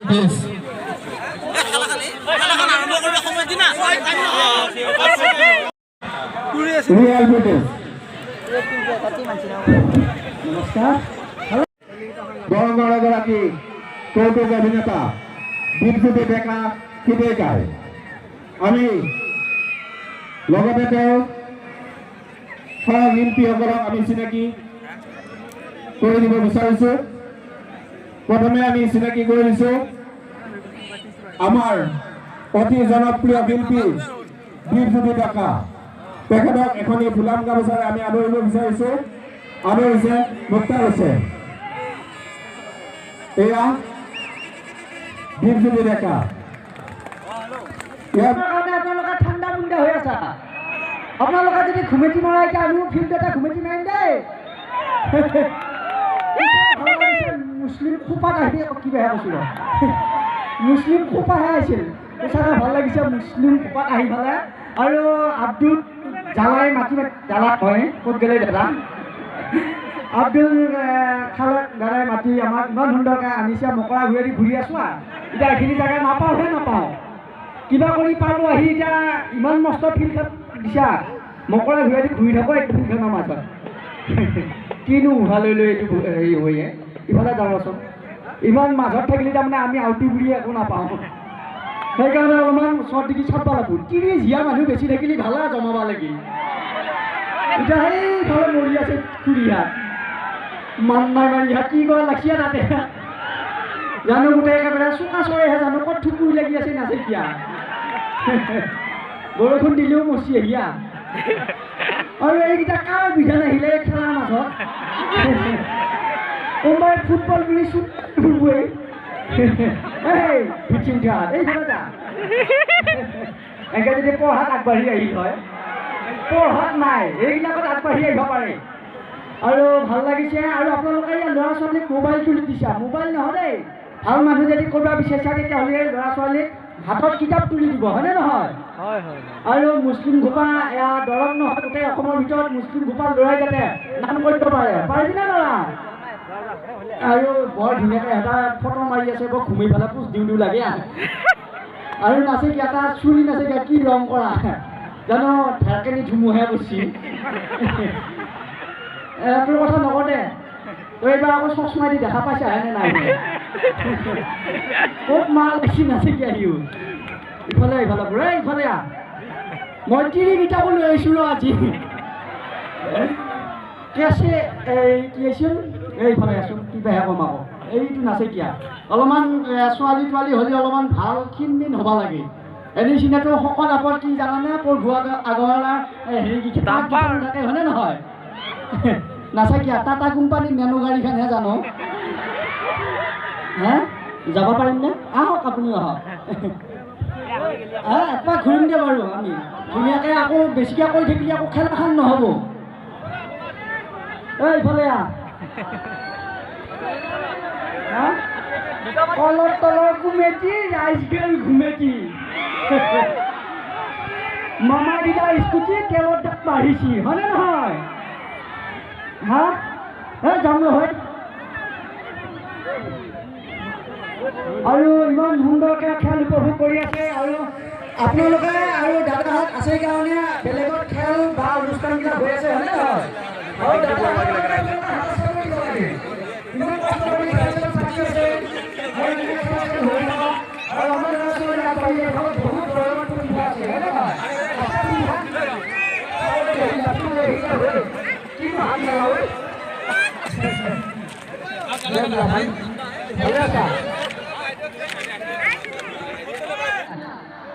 Real British. নমস্কাৰ গৰাকী কৌতুক অভিনেতা দীপজ্যোতি ডেকা কিদেকাই আমি লগতে তেওঁ সহশিল্পীসকলক আমি চিনাকি কৰি দিব বিচাৰিছোঁ। প্ৰথমে আমি চিনাকি কৰি দিছোঁ আমাৰ অতি জনপ্ৰিয় শিল্পী দীপজ্যোতি ডেকা। তেখেতক এখনি ফুলাম গামোচাৰে আমি আদৰিব বিচাৰিছোঁ। আদৰিছে মুক্তাৰ হৈছে এয়া দীপজ্যোতি ডেকা। আপোনালোকে ঠাণ্ডা মুণ্ডা হৈ আছা। আপোনালোকে যদি ঘুমেটি মৰা এতিয়া আমিও ফিল্ড এটা ঘুমেটি মাৰিম দেই। মুছলিম খোপাত আহি কি বেয়া কৈছিল মুছলিম খোপাহে আহিছিল সঁচাকৈ ভাল লাগিছে। মুছলিম খোপাত আহি পেলাই আৰু আব্দুল জালাই মাতি জালা হয় ক'ত গ'লে দাদা আব্দুল খালক দাদাই মাতি আমাক ইমান সুন্দৰকৈ আনিছে। মকৰা ঘূৰি ঘূৰি আছোঁ এতিয়া এইখিনি জেগা নাপাওঁহে নাপাওঁ কিবা কৰি পালোঁ আহি এতিয়া ইমান মস্ত ফিল্ডখন দিছা। মকৰা ঘূৰি ঘূৰি থাকোঁ এইটো ফিল্ডখনৰ মাজত কিনো উশাহ লৈ লৈ এইটো হেৰি হৈয়ে ইফালে যাবচোন। ইমান মাজত থাকিলে তাৰমানে আমি আউটি বুলি একো নাপাওঁ। সেইকাৰণে অলপমান ওচৰত দেখি চাব লাগব। তিনি জীয়া মানুহ বেছি থাকিলে ভালে জমাব লাগি। এতিয়া সেইফালে মৰি আছে খুৰীহাত মান্নাই মাৰি হাত কি কৰা লাগিছে তাতে জানো গোটেই একেবাৰে চোকা চৰেহে জানো ক'ত ঠুকুৰি লাগি আছে নাচিকিয়া। বৰষুণ দিলেও মচি আহিয়া আৰু এইকেইটা কাৰ বিধান আহিলে খেলাৰ মাজত কোনোবাই ফুটবল বুলি চুট ফুটবই এইফালে যা এনেকৈ যদি পঢ়াত আগবাঢ়ি আহিল হয়। পঢ়াত নাই এইবিলাকত আগবাঢ়ি আহিব পাৰে আৰু ভাল লাগিছে। আৰু আপোনালোকে ইয়াৰ ল'ৰা ছোৱালীক মোবাইল তুলি দিছা। মোবাইল নহয় দেই, ভাল মানুহ যদি কৰিব বিচাৰিছা তেতিয়াহ'লে ল'ৰা ছোৱালীক হাতত কিতাপ তুলি দিব হয়নে নহয়? আৰু মুছলিম ঘোপা এয়া দৰং নহয় গোটেই অসমৰ ভিতৰত মুছলিম ঘোপা ল'ৰাই যাতে নাম কৰিব পাৰে পাৰিবি নে ল'ৰা? আৰু বৰ ধুনীয়াকৈ এটা ফটো মাৰি আছে বৰ ঘুমি পেলাই পোচ দিওঁ দিওঁ লাগে আৰু নাচে কি এটা চুলি নাচে কি ৰং কৰা জানো ঢেৰকেনি ধুমুহে বচি তোৰ কথা নকওঁ দে। তই এইবাৰ আকৌ চশমা দি দেখা পাইছা হেনে নাই ক'ত মাল দেখি নাচে কি আহিও ইফালে ইফালে বোৰে ইফালে মই তিৰিকেইটাকো লৈ আহিছোঁ ৰ আজি কি আছে এই কি আছিল এইফালে আছোঁ কিবাহে কম আকৌ এইটো নাচে কিয়া অলপমান ছোৱালী তোৱালী হ'লে অলপমান ভাল ক্ষীণমিন হ'ব লাগে। এনে চিনাটো শকত আপত কি জানানে পঢ়োৱা আগৰৱালা হেৰি থাকে হয়নে নহয়? নাচে কিয়া টাটা কোম্পানী মেনু গাড়ীখনহে জানো হে যাব পাৰিম নে? আহক আপুনি আহক এপাক ঘূৰিম দে বাৰু আমি ধুনীয়াকৈ আকৌ বেছিকৈ কৈ থাকিলে আকৌ খেলাখন নহ'ব। এইফালে কলৰ তলৰ ঘুমেটি ৰাইচ গেল ঘুমেটি মামা দিলা স্কুটি তেলৰ দাম বাঢ়িছি হয়নে নহয়? হা যাম নহয়। আৰু ইমান সুন্দৰকৈ খেল উপভোগ কৰি আছে আৰু আপোনালোকে আৰু দাদাহঁত আছে কাৰণে বেলেগত খেল বা অনুষ্ঠানবিলাক হৈ আছে হয়নে নহয়?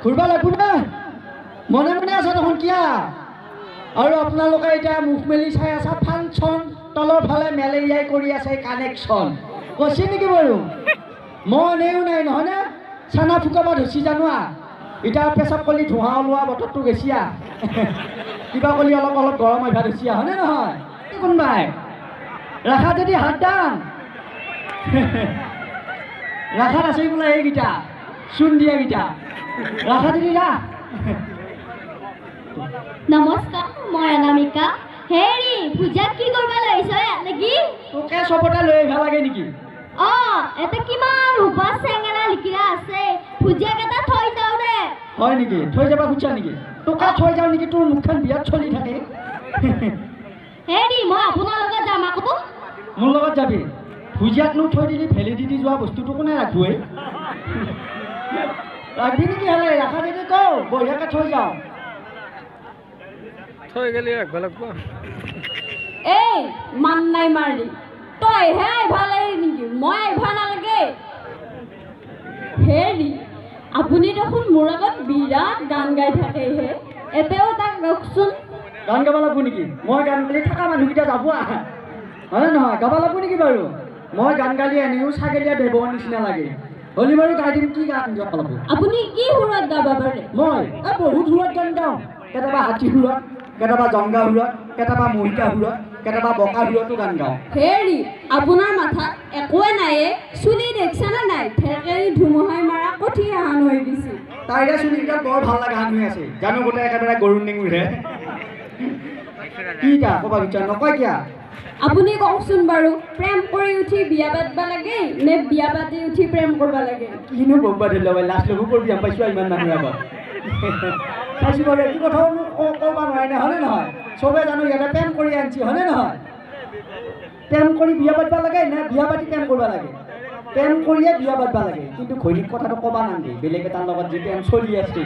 ঘূৰবা লাগব না মনে মনে আছা দেখোন কিয়া। আৰু আপোনালোকে এতিয়া মুখ মেলি চাই আছা ফাংচন তলৰ ফালে মেলেৰিয়াই কৰি আছে কানেকশ্যন কৈছে নেকি বাৰু? মনেও নাই নহয়নে? চানা ফুকাব ধৰিছি জানোৱা এতিয়া পেচাব কলি ধোঁৱা ওলোৱা বতৰটো গেছিয়া কিবা কলি অলপ অলপ গৰম আহিবা ধৰিছিয়া হয়নে নহয়? কোনবাই ৰাখা যদি হাত দাম ৰাখাত আছে বোলে এইকেইটা চূণ দিয়াকেইটা ৰাখা যদি ৰা। নমস্কাৰ মই অনামিকা। হেৰি পূজাত কি কৰিব লাগিছে নেকি? তোকে চবতে লৈ আহিব লাগে নেকি? এটা কিমান ৰূপা চেঙেৰা লিখি হয় নেকি থৈ যাবা খুজিছা নেকি টকা থৈ যাওঁ নেকি তোৰ মুখখন বিয়াত চলি থাকে হেৰি মই আপোনাৰ লগত যাম আকৌ মোৰ লগত যাবি ভুজিয়াকনো থৈ দিলি ভেলিডিটি যোৱা বস্তুটো কোনে ৰাখোৱে ৰাখবি নেকি হ'লে ৰাখা যদি কওঁ বঢ়িয়াকৈ থৈ যাওঁ থৈ গেলি ৰাখবা লাগব এই মান নাই মাৰি তইহে আহিবা লাগে নেকি মই আহিবা নালাগে হেৰি আপুনি দেখোন মোৰ আগত বিৰাট গান গাই থাকেহে এতেও তাক গাওকচোন গান গাব লাগব নেকি মই গান গালি থকা মানুহকেইটা যাব হয়নে নহয় গাব লাগব নেকি বাৰু মই গান গালি এনেও ছাগলীয়া বেবৰ নিচিনা লাগে হ'লে বাৰু গাই দিম কি গান গাব লাগব আপুনি কি সুৰত গাব পাৰে মই বহুত সুৰত গান গাওঁ কেতিয়াবা হাতী সুৰত কেতিয়াবা জংগা সুৰত কেতিয়াবা মহিকা সুৰত কেতিয়াবা বকা সুৰতো গান গাওঁ হেৰি আপোনাৰ মাথাত একোৱে নাইয়ে চুলি দেখিছেনে নাই ঠেকেৰি ধুমুহাই মাৰা কঠীয়া হান হৈ গৈছে তাইৰে চুলিকেইটা বৰ ভাল লগা হান হৈ আছে জানো গোটেই একেবাৰে গৰুৰ নিঙুৰে কি কা ক'বা বিচাৰ নকয় কিয়া আপুনি কওকচোন বাৰু প্ৰেম কৰি উঠি বিয়া পাতিব লাগে নে বিয়া পাতি উঠি প্ৰেম কৰিব লাগে কিনো বম্বা দিলে ভাই লাষ্ট লগো কৰি বিয়া পাইছোঁ ইমান মানুহৰ আগত চাইছোঁ বাৰু এইটো কথাও ক'ব নোৱাৰে নে হয়নে নহয় চবে জানো ইয়াতে প্ৰেম কৰি আনিছি হয়নে নহয় প্ৰেম কৰি বিয়া পাতিব লাগে নে বিয়া পাতি প্ৰেম কৰিব লাগে প্ৰেম কৰিয়ে বিয়া পাতিব লাগে কিন্তু ঘৈণীক কথাটো ক'বা নালাগে বেলেগ এটাৰ লগত যি প্ৰেম চলি আছে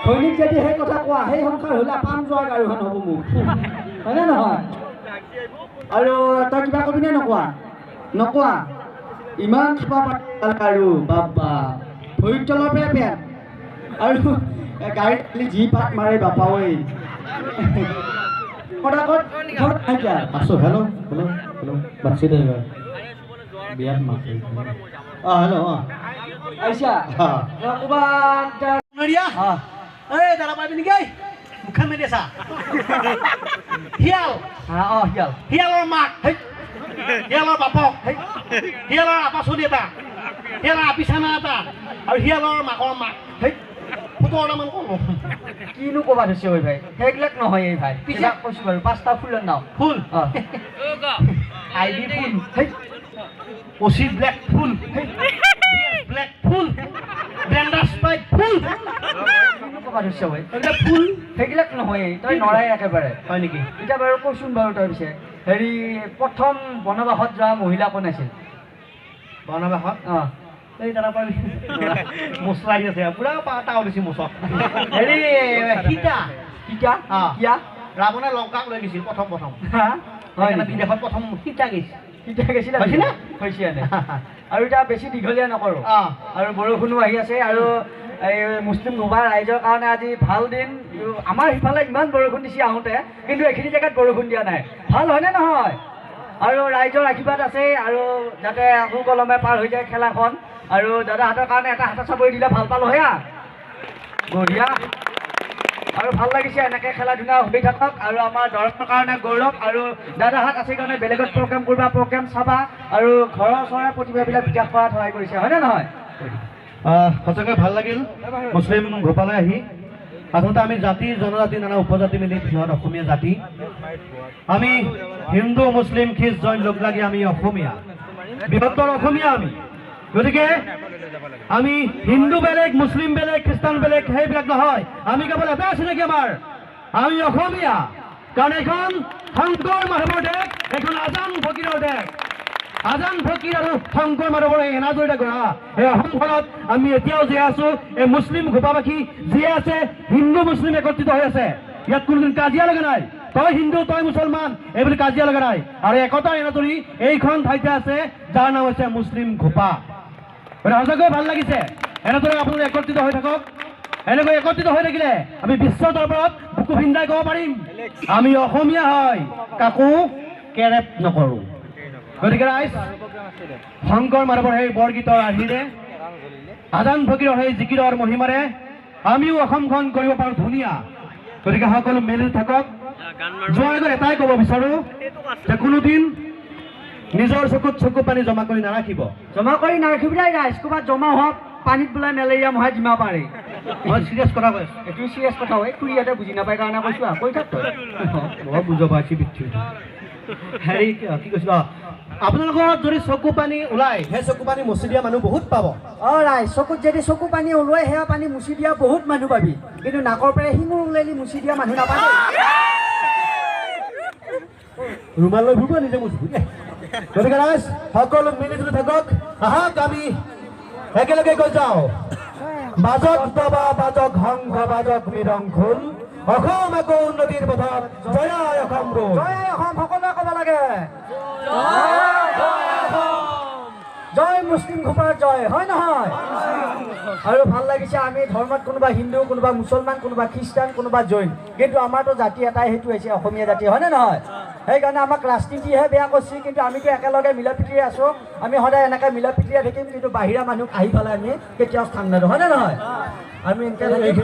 ঘৈণীক যদি সেই কথা কোৱা সেই সংসাৰ হ'লে পাম যোৱা গাড়ীখন হ'ব মোক হয়নে নহয় আৰু তই কিবা কবিনে নকোৱা নকোৱা ইমান খাবা পাতিল আৰু বাবা ভৰিৰ তলৰ পৰা পেট আৰু গাড়ীত যি পাত মাৰে বাপা ঐ পটাকত ঘৰত নাইকিয়া আছো হেল্ল' হেল্ল' হেল্ল' বাছি দে বিয়াত মাতি হেল্ল' আইছা ক'ৰবাত এই দাদা পাবি নেকি মুখখন মেলি আছা শিয়াল শিয়াল শিয়ালৰ মাক শিয়ালৰ বাপক শিয়ালৰ আপাচলি এটা শিয়ালৰ আপিচানা এটা আৰু শিয়ালৰ মাকৰ মাক ফটো অলপমান ক'ব কিনো ক'বা ধৰিছে ঐ ভাই সেইবিলাক নহয় এই ভাই পিছে কৈছোঁ বাৰু 5টা ফুলৰ নাও ফুল আইডি ফুল অচি ব্লেক ফুল ব্লেক ফুল ব্লেণ্ডাৰ স্পাইক ফুল কিনো ক'বা ধৰিছে ঐ এইবিলাক ফুল সেইবিলাক নহয় তই নৰাই একেবাৰে হয় নেকি এতিয়া বাৰু কৈছোন বাৰু তই পিছে হেৰি প্ৰথম বনবাসত যোৱা মহিলা কোন আছিল বনবাসত অঁ এই দাদা পাবি মছলা দি আছে পুৰা পাতাও দিছে মচক হেৰি সীতা কিয়া কিয়া ৰাৱণে লংকাক লৈ গৈছিল প্ৰথম হয় সেইকাৰণে বিদেশত প্ৰথম সীতা গৈছিল কিয়া গৈছিলে হৈছিলে? হৈছে এনে আৰু এতিয়া বেছি দীঘলীয়া নকৰোঁ আৰু বৰষুণো আহি আছে আৰু এই মুছলিম মোবা ৰাইজৰ কাৰণে আজি ভাল দিন আমাৰ সিফালে ইমান বৰষুণ দিছে আহোঁতে কিন্তু এইখিনি জেগাত বৰষুণ দিয়া নাই ভাল হয়নে নহয় আৰু ৰাইজৰ আশীৰ্বাদ আছে আৰু যাতে সুকলমে পাৰ হৈ যায় খেলাখন আৰু দাদাহঁতৰ কাৰণে এটা হাতা চাপৰি দিলে ভাল পালোঁ হেয়া বঢ়িয়া আৰু ভাল লাগিছে এনেকৈ খেলা ধূলা হৈ থাকক আৰু আমাৰ দৰ্শকৰ কাৰণে গৌৰৱ আৰু দাদাহঁত আছে কাৰণে বেলেগত প্ৰগ্ৰেম কৰিবা প্ৰগ্ৰেম চাবা আৰু ঘৰৰ ওচৰৰে প্ৰতিভাবিলাক বিকাশ কৰাত সহায় কৰিছে হয়নে নহয় সঁচাকৈ ভাল লাগিল মুছলিম গোপালে আহি আচলতে আমি জাতি জনজাতি নানা উপজাতি মিলি বৃহৎ অসমীয়া জাতি আমি হিন্দু মুছলিম খ্ৰীষ্ট জৈন লগ লাগি আমি অসমীয়া বৃহত্তৰ অসমীয়া আমি গতিকে আমি হিন্দু বেলেগ মুছলিম বেলেগ খ্ৰীষ্টান বেলেগ সেইবিলাক নহয় আমি কেৱল এটা আছে নেকি আমাৰ আমি অসমীয়া কাৰণ এইখন শংকৰ মাধৱৰ দেশ এইখন আজান ফকীৰৰ দেশ আজান ফকীৰ আৰু শংকৰ মাধৱৰ এই এনাজৰিতে গঢ়া এই অসমখনত আমি এতিয়াও জীয়াই আছো এই মুছলিম ঘোপাবাসী জীয়াই আছে হিন্দু মুছলিম একত্ৰিত হৈ আছে ইয়াত কোনোদিন কাজিয়া লগা নাই তই হিন্দু তই মুছলমান এইবুলি কাজিয়া লগা নাই আৰু একতাৰ এনাজৰি এইখন ঠাইতে আছে যাৰ নাম হৈছে মুছলিম ঘোপা সঁচাকৈ ভাল লাগিছে এনেদৰে আপোনালোক একত্ৰিত হৈ থাকক এনেকৈ একত্ৰিত হৈ থাকিলে আমি বিশ্ব দৰবাৰত বুকু ভিন্দাই ক'ব পাৰিম আমি অসমীয়া হয় কাকো কেৰেপ নকৰোঁ গতিকে ৰাইজ শংকৰ মাধৱৰ সেই বৰগীতৰ আৰ্হিৰে আজান ফকীৰৰ সেই জিকিৰৰ মহিমাৰে আমিও অসমখন কৰিব পাৰোঁ ধুনীয়া গতিকে সকলো মিলি থাকক যোৱাৰ আগত এটাই ক'ব বিচাৰোঁ যে কোনোদিন নিজৰ চকুত চকু পানী জমা কৰি নাৰাখিব নাই ৰাইজ ক'ৰবাত জমা হোৱা পানীত বোলে মেলেৰিয়া মহাই যিমা পাৰে মই চিৰিয়াছ কথা কৈ আছোঁ এইটো চিৰিয়াছ কথা হয় খুৰী ইয়াতে বুজি নাপায় কাৰণে কৈছোঁ কৈ থাক তই মই বুজাব পাইছোঁ হেৰি কি কৈছোঁ আপোনালোকৰ যদি চকু পানী ওলাই সেই চকু পানী মুচি দিয়া মানুহ বহুত পাব। ৰাই চকুত যদি চকু পানী ওলোৱাই সেয়া পানী মুচি দিয়া বহুত মানুহ পাবি, কিন্তু নাকৰ পৰা শিঙুৰ ওলালি মুচি দিয়া মানুহ নাপাবি। ৰুমাল লৈ ফুৰিব নিজে মুচিব। গতিকে ৰাইজ সকলো মিলিজুলি থাকক, আহক আমি একেলগে গৈ যাওঁ। বাজক দবা বাজক শংখ বাজক মৃদংখোল, অসম আকৌ উন্নতিৰ পথত জয় অসম ৰোল। জয় অসম সকলোৱে ক'ব লাগে, জয় মুছলিম খোপাৰ জয়, হয় নহয়? আৰু ভাল লাগিছে, আমি ধৰ্মত কোনোবা হিন্দু, কোনোবা মুছলমান, কোনোবা খ্ৰীষ্টান, কোনোবা জৈন, কিন্তু আমাৰতো জাতি এটাই, সেইটো হৈছে অসমীয়া জাতি, হয়নে নহয়? সেইকাৰণে আমাক ৰাজনীতিহে বেয়া কৰিছে, কিন্তু আমিতো একেলগে মিলা প্ৰীতিৰে আছোঁ। আমি সদায় এনেকৈ মিলা প্ৰীতিৰে থাকিম, কিন্তু বাহিৰা মানুহ আহি পেলাই আমি কেতিয়াও স্থান নিদিওঁ, হয়নে নহয়? আমি এনেকৈ